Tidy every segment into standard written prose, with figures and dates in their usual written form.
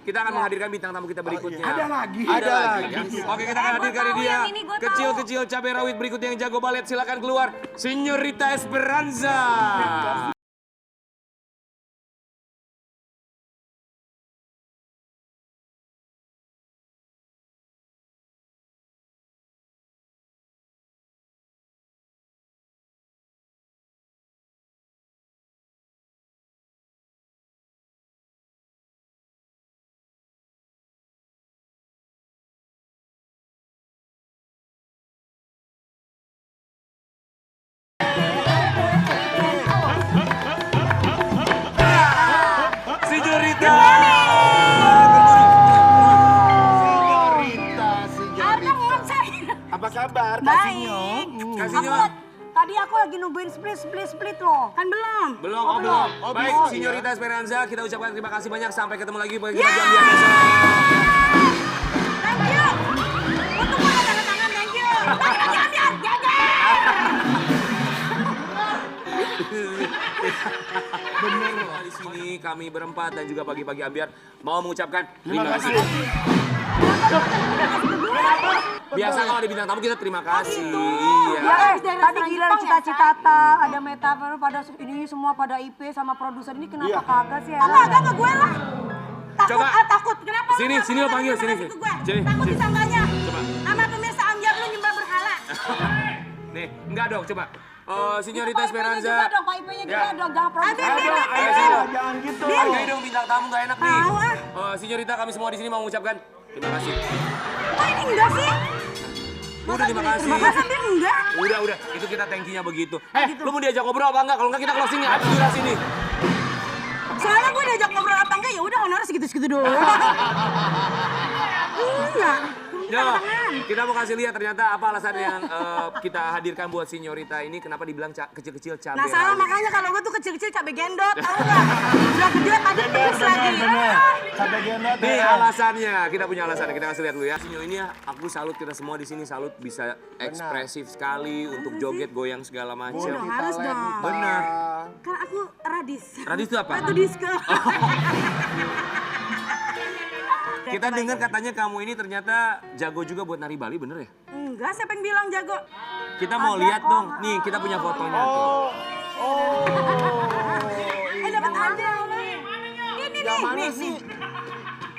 kita akan menghadirkan bintang tamu kita berikutnya. Ada lagi. Ada lagi. Oke, kita akan hadirkan dia. Kecil-kecil cabai rawit berikutnya yang jago balet. Silakan keluar, Señorita Esperanza. Señorita. Apa kabar? Baik. Kasihnya. Tadi aku lagi nungguin split loh. Kan belum? Belum. Baik, Señorita Esperanza, kita ucapkan terima kasih banyak. Sampai ketemu lagi bagi kita jam besok. Thank you. Untuk mana tanda tangan, thank you. Benar. Di sini kami berempat dan juga pagi-pagi Ambiar mau mengucapkan terima kasih. Biasa kalau ada bintang tamu kita terima kasih. Ya, tadi gila cita-cita ada metaver pada ini semua pada IP sama produser ini kenapa kagak sih? Kagak gue lah. Coba. Takut. Kenapa? Sini lo panggil sini. Takut disangkanya. Coba. Sama pemirsa Amjar lu nyembah berhala. Nih, enggak dong, coba. Señorita Esperanza. Juga dong, Pak IP-nya juga dong, jangan produser. Jangan gitu. Hargai dong bintang tamu nggak enak nih. Tahu ah. Señorita kami semua di sini mau mengucapkan terima kasih. Kok ini enggak sih? Udah terima kasih. Terima kasih tapi enggak. Udah. Itu kita thank-nya begitu. Lu mau diajak ngobrol apa enggak? Kalau enggak kita closing ya. Habis durasi nih. Soalnya gue diajak ngobrol apa enggak ya udah honornya segitu-segitu dulu. Iya. Ya, kita mau kasih lihat ternyata apa alasan yang kita hadirkan buat Señorita ini kenapa dibilang kecil-kecil cabai Nah salah rawit. makanya kalau gue tuh kecil-kecil cabai gendot, tau gak? Udah gede tadi terus lagi. Cabai gendot. Nih alasannya, kita punya alasannya, kita kasih lihat dulu ya. Sinyo ini aku salut, kita semua di sini salut bisa ekspresif sekali untuk joget, goyang segala macam. Harus dong. Benar. Kan aku radis. Radis itu apa? Ratu disco. Kita dengar katanya kamu ini ternyata jago juga buat nari Bali, bener ya? Enggak, siapa yang bilang jago? Kita mau lihat dong, nih kita punya fotonya tuh. Dapat aja. Ini nih.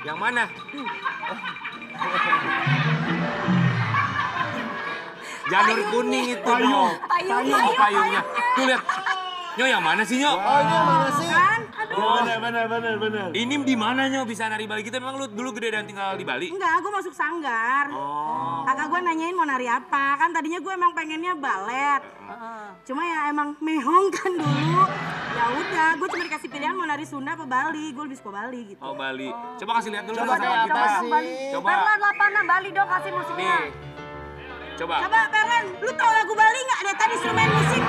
Yang mana? Janur kuning itu dong. Payungnya. Tuh lihat. Nyo yang mana sih Nyo? Ini mana sih? Kan? Bener. Ini di mana Nyo bisa nari Bali? Kita memang lu dulu gede dan tinggal di Bali? Enggak, gue masuk sanggar. Kakak gue nanyain mau nari apa. Kan tadinya gue emang pengennya balet. Cuma ya emang mehong kan dulu. Ya udah, gue cuma dikasih pilihan mau nari Sunda apa Bali. Gue lebih suka Bali gitu. Oh Bali. Coba kasih lihat dulu Coba dong sama dong, kita. Coba. Perlan Lapana Bali dong kasih musiknya. Nih. Coba. Coba Perlan, lu tau lagu Bali nggak? Ada tadi suruh main musik.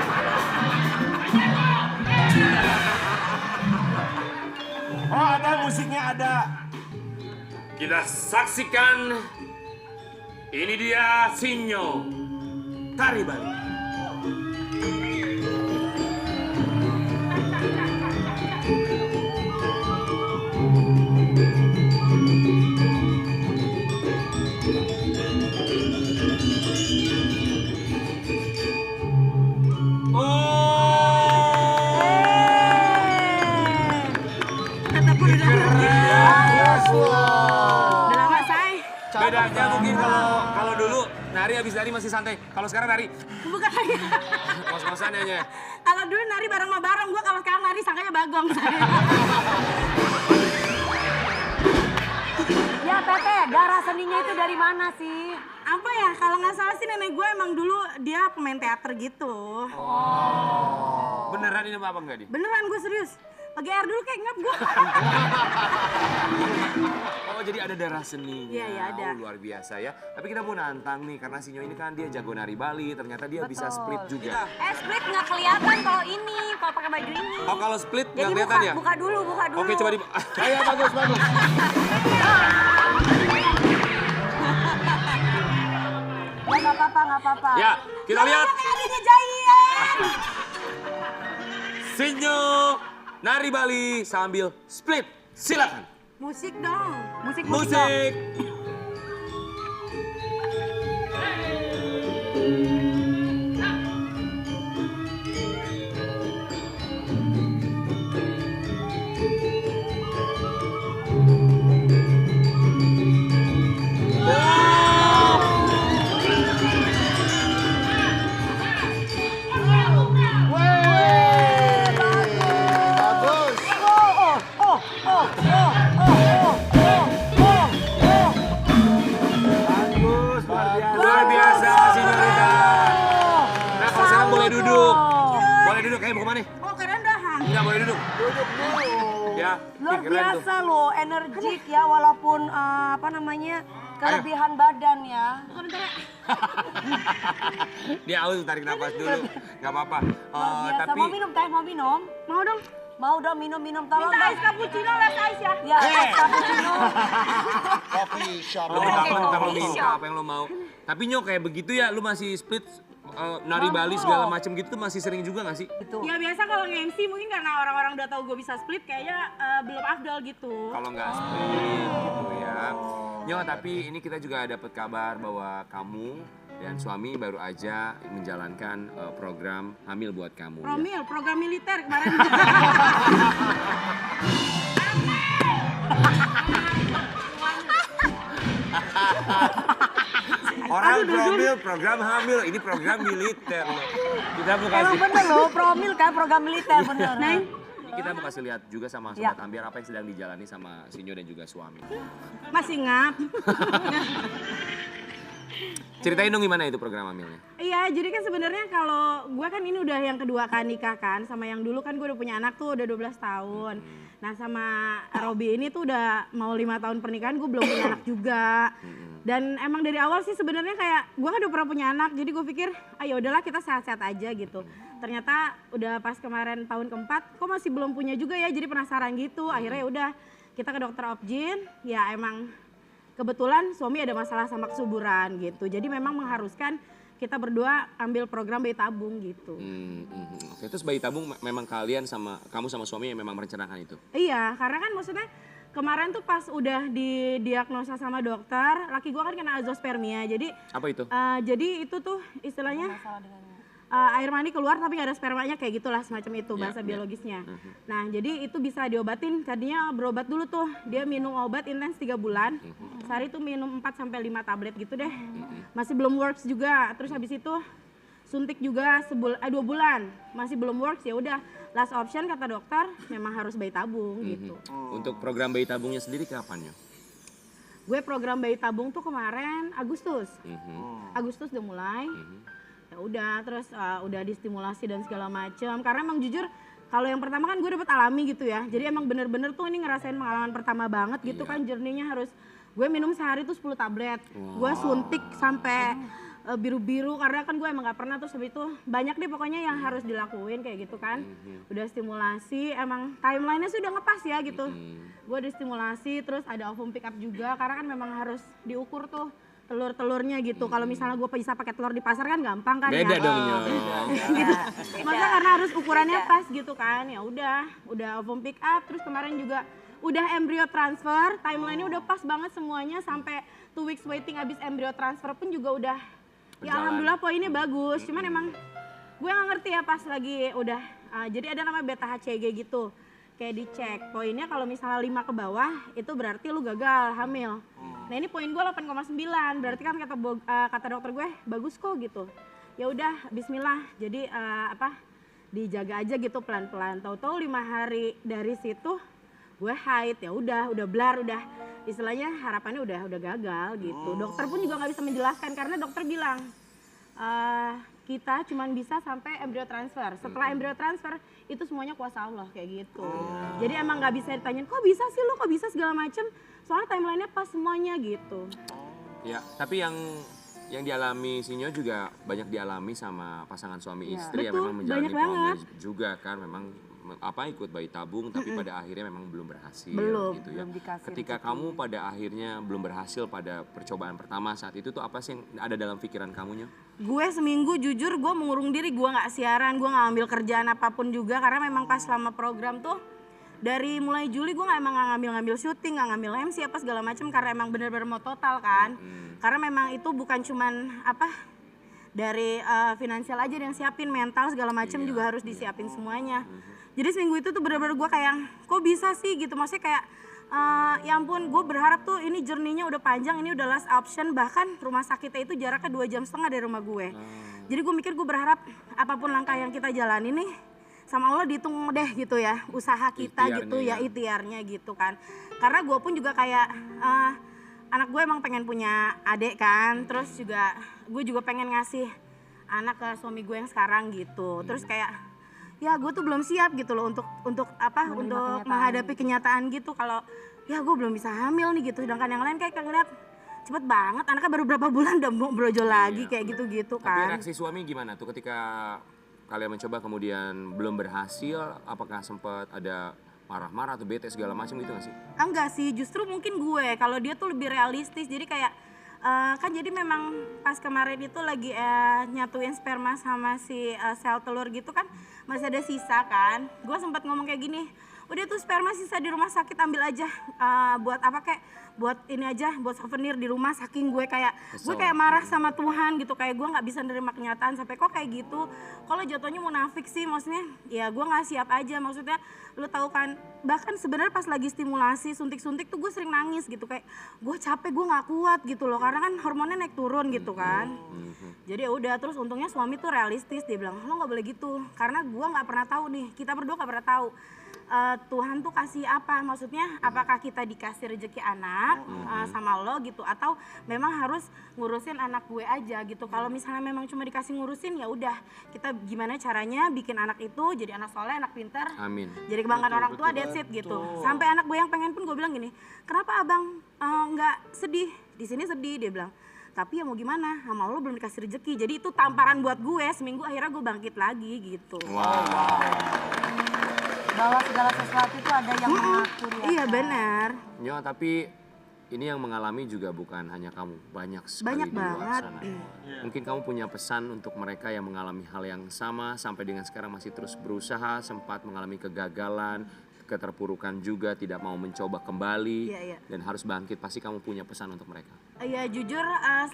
Oh ada musiknya ada. Kita saksikan. Ini dia Sinyo. Tari Bali. Udah lama, say. Bedanya mungkin kalau dulu nari habis nari masih santai. Kalau sekarang nari Bukan lagi. kos-kosan aja. Kalau dulu nari bareng sama bareng, gue kalau sekarang nari sangkanya bagong. Ya Tete, darah seninya itu dari mana sih? Apa ya, kalau nggak salah sih nenek gue emang dulu dia pemain teater gitu. Beneran ini apa enggak, Di? Beneran, gue serius. Pakai air dulu kayak ngap gue. Oh, jadi ada darah seninya. Iya, iya, ada. Oh, luar biasa ya. Tapi kita mau nantang nih, karena Sinyo ini kan dia jago nari Bali. Ternyata dia bisa split juga. Split nggak kelihatan kalau ini, kalau pakai baju ini. Oh, kalau split nggak Jadi kelihatan ya? buka dulu. Oke, coba di... Ayo bagus. Nggak apa-apa. Ya, kita lihat. Kayak adanya Jayan. Sinyo nari Bali sambil split. Silakan. Musik dong. Musik. Musik. Bagus. Bagus, luar biasa. Luar biasa, Signorita. Nah, kalau sekarang boleh duduk. Boleh duduk, kayak mau kemana? Oh, keren dahan. Enggak boleh duduk. Duduk dulu. Ya, Luar keren tuh. biasa loh, energik ya walaupun apa namanya kelebihan badan ya. Dia aus tarik nafas dulu. Gak apa-apa. Biasa. Tapi Mau minum teh, mau minum? Mau dong. Mau dong minum-minum, tolong Minta dong. es cappuccino, les ice ya. Ya, es cappuccino. Coffee shop. lo minta lo coffee minta shop. apa yang lo mau. Tapi Nyo kayak begitu ya, lu masih split nari Bali segala macem gitu tuh masih sering juga gak sih? Itu. Ya biasa kalau nge-MC mungkin karena orang-orang udah tahu gue bisa split kayaknya belum afdal gitu. Kalau nggak split gitu ya. Nyo, tapi ini kita juga dapat kabar bahwa kamu dan suami baru aja menjalankan program hamil buat kamu. Ya. Promil, program militer kemarin. Orang promil program hamil, ini program militer loh. Kita mau Emang kasih bener loh, promil kan program militer bener. kita mau kasih lihat juga sama Ya. sobat Ambiar apa yang sedang dijalani sama Sinyo dan juga suami. Masih ngap. Ceritain dong gimana itu program hamilnya. Iya, jadi kan sebenarnya kalau gue kan ini udah yang kedua kali nikah kan, sama yang dulu kan gue udah punya anak tuh udah 12 tahun. Nah sama Robi ini tuh udah mau 5 tahun pernikahan, gue belum punya anak juga. Dan emang dari awal sih sebenarnya kayak gue kan udah pernah punya anak, jadi gue pikir ayo udahlah kita sehat-sehat aja gitu. Ternyata udah pas kemarin tahun keempat, kok masih belum punya juga ya, jadi penasaran gitu. Akhirnya ya udah kita ke dokter obgyn, ya emang kebetulan suami ada masalah sama kesuburan gitu. Jadi memang mengharuskan kita berdua ambil program bayi tabung gitu. Oke, terus bayi tabung memang kalian sama kamu sama suami yang memang merencanakan itu. Iya, karena kan maksudnya kemarin tuh pas udah didiagnosa sama dokter, laki gua kan kena azospermia. Jadi Apa itu? jadi itu tuh istilahnya air mani keluar tapi nggak ada spermanya, kayak gitulah semacam itu bahasa biologisnya. Nah jadi itu bisa diobatin, tadinya berobat dulu tuh, dia minum obat intens 3 bulan, sehari tuh minum 4 sampai 5 tablet gitu deh. Masih belum works juga, terus habis itu suntik juga 2 bulan, masih belum works, ya udah last option kata dokter memang harus bayi tabung gitu. Untuk program bayi tabungnya sendiri kapan ya? Gue program bayi tabung tuh kemarin Agustus. Agustus udah mulai. Ya udah, terus udah distimulasi dan segala macam. Karena emang jujur kalau yang pertama kan gue dapet alami gitu ya. Jadi emang bener-bener tuh ini ngerasain pengalaman pertama banget gitu kan, journey-nya harus gue minum sehari tuh 10 tablet. Gue suntik sampai biru-biru karena kan gue emang gak pernah, terus habis itu banyak deh pokoknya yang harus dilakuin kayak gitu kan. Udah stimulasi, emang timeline-nya sih udah ngepas ya gitu. Gue udah stimulasi, terus ada ovum pick up juga karena kan memang harus diukur tuh telur-telurnya gitu. Kalau misalnya gue bisa pakai telur di pasar kan gampang kan Beda ya. dong Nyo. Gitu. Masa karena harus ukurannya pas gitu kan. Ya udah ovum pick up, terus kemarin juga udah embryo transfer, timeline-nya udah pas banget semuanya sampai 2 weeks waiting abis embryo transfer pun juga udah ya Berjalan. alhamdulillah poinnya bagus. Cuman emang gue nggak ngerti ya pas lagi udah jadi ada namanya beta HCG gitu. Kayak dicek poinnya kalau misalnya 5 ke bawah itu berarti lu gagal hamil. Nah ini poin gue 8,9, berarti kan kata dokter gue bagus kok gitu. Ya udah bismillah, jadi dijaga aja gitu pelan-pelan. Tahu-tahu 5 hari dari situ gue haid, ya udah blar, udah istilahnya harapannya udah gagal gitu. Dokter pun juga nggak bisa menjelaskan karena dokter bilang kita cuman bisa sampai embryo transfer. Setelah embryo transfer itu semuanya kuasa Allah kayak gitu. Jadi emang nggak bisa ditanyain kok bisa sih lo, kok bisa segala macem. Soalnya timelinenya pas semuanya gitu. Ya, tapi yang dialami Sinyo juga banyak dialami sama pasangan suami istri yang Betul, memang menjalani banyak banget. proses juga kan, memang ikut bayi tabung tapi pada akhirnya memang belum berhasil Belum, gitu ya. belum dikasih Ketika kamu pada akhirnya belum berhasil pada percobaan pertama saat itu tuh apa sih yang ada dalam pikiran kamunya? Gue seminggu jujur gue mengurung diri, gue nggak siaran, gue nggak ambil kerjaan apapun juga karena memang pas selama program tuh dari mulai Juli gue emang nggak ngambil syuting, nggak ngambil MC apa segala macam karena emang bener-bener mau total kan. Karena memang itu bukan cuman apa dari finansial aja yang siapin, mental segala macam juga harus disiapin semuanya. Jadi seminggu itu tuh bener-bener gue kayak kok bisa sih gitu, maksudnya kayak ya ampun, gue berharap tuh ini journey-nya udah panjang, ini udah last option, bahkan rumah sakitnya itu jaraknya 2,5 jam dari rumah gue. Jadi gue mikir gue berharap apapun langkah yang kita jalani nih sama Allah dihitung deh gitu ya, usaha kita gitu ya, ikhtiarnya gitu kan. Karena gue pun juga kayak anak gue emang pengen punya adik kan, terus juga gue juga pengen ngasih anak ke suami gue yang sekarang gitu. Terus kayak ya gue tuh belum siap gitu loh untuk menghadapi kenyataan gitu kalau ya gue belum bisa hamil nih gitu, sedangkan yang lain kayak ngeliat cepet banget anaknya baru berapa bulan udah mau brojol lagi kayak gitu-gitu kan. Tapi reaksi suami gimana tuh ketika kalian mencoba kemudian belum berhasil? Apakah sempat ada marah-marah atau bete segala macam gitu gak sih? Enggak sih, justru mungkin gue kalau dia tuh lebih realistis, jadi kayak kan jadi memang pas kemarin itu lagi nyatuin sperma sama si sel telur gitu kan masih ada sisa kan. Gue sempat ngomong kayak gini, udah tuh sperma sisa di rumah sakit ambil aja, buat apa kek, buat ini aja, buat souvenir di rumah. Saking gue kayak marah sama Tuhan gitu, kayak gue nggak bisa nerima kenyataan sampai kok kayak gitu. Kalau jatuhnya munafik sih, maksudnya ya gue nggak siap aja, maksudnya lu tahu kan, bahkan sebenarnya pas lagi stimulasi suntik-suntik tuh gue sering nangis gitu, kayak gue capek, gue nggak kuat gitu loh, karena kan hormonnya naik turun gitu kan. Jadi ya udah, terus untungnya suami tuh realistis, dia bilang lo nggak boleh gitu, karena gue nggak pernah tahu nih, kita berdua nggak pernah tahu Tuhan tuh kasih apa, maksudnya apakah kita dikasih rezeki anak sama lo gitu, atau memang harus ngurusin anak gue aja gitu. Kalau misalnya memang cuma dikasih ngurusin, ya udah kita gimana caranya bikin anak itu jadi anak soleh, anak pintar, Amin. jadi kebanggaan orang tua, that's it gitu. Sampai anak gue yang pengen pun gue bilang gini, kenapa abang nggak sedih, di sini sedih, dia bilang. Tapi ya mau gimana, sama lo belum dikasih rezeki. Jadi itu tamparan buat gue, seminggu akhirnya gue bangkit lagi gitu. Bahwa segala sesuatu itu ada yang mengatur ya. Iya benar. Nyo, tapi ini yang mengalami juga bukan hanya kamu, banyak sekali Banyak di luar banget. sana. Mungkin kamu punya pesan untuk mereka yang mengalami hal yang sama sampai dengan sekarang masih terus berusaha, sempat mengalami kegagalan, keterpurukan juga, tidak mau mencoba kembali dan harus bangkit. Pasti kamu punya pesan untuk mereka. Ya jujur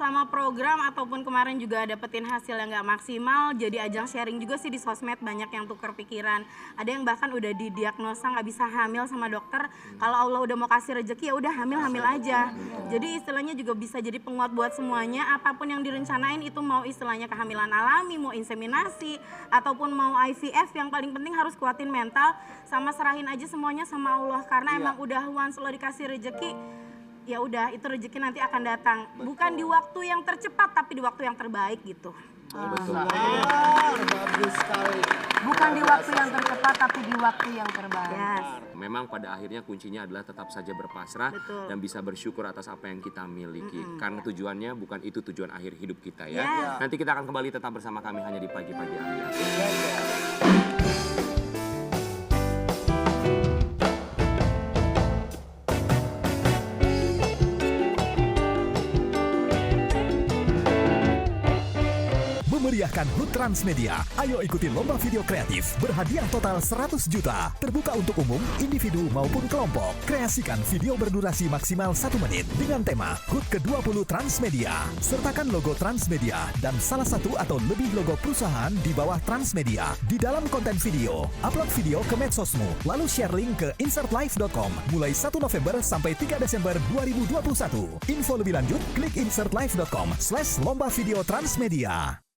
selama program ataupun kemarin juga dapetin hasil yang nggak maksimal, jadi ajang sharing juga sih di sosmed, banyak yang tukar pikiran. Ada yang bahkan udah didiagnosa nggak bisa hamil sama dokter, kalau Allah udah mau kasih rezeki ya udah hamil aja. Jadi istilahnya juga bisa jadi penguat buat semuanya, apapun yang direncanain itu, mau istilahnya kehamilan alami, mau inseminasi ataupun mau IVF, yang paling penting harus kuatin mental sama serahin aja semuanya sama Allah, karena emang udah once lo dikasih rezeki, ya udah itu rezeki nanti akan datang. Bukan di waktu yang tercepat tapi di waktu yang terbaik gitu. Bagus sekali. Bukan di waktu yang tercepat tapi di waktu yang terbaik. Yes. Memang pada akhirnya kuncinya adalah tetap saja berpasrah dan bisa bersyukur atas apa yang kita miliki. Karena tujuannya bukan itu tujuan akhir hidup kita ya. Nanti kita akan kembali tetap bersama kami hanya di Pagi-Pagi Ambiar. Memeriahkan HUT Transmedia. Ayo ikuti lomba video kreatif berhadiah total 100 juta. Terbuka untuk umum, individu maupun kelompok. Kreasikan video berdurasi maksimal 1 menit dengan tema HUT ke-20 Transmedia. Sertakan logo Transmedia dan salah satu atau lebih logo perusahaan di bawah Transmedia di dalam konten video. Upload video ke medsosmu, lalu share link ke insertlive.com mulai 1 November sampai 3 Desember 2021. Info lebih lanjut klik insertlive.com/lomba video Transmedia.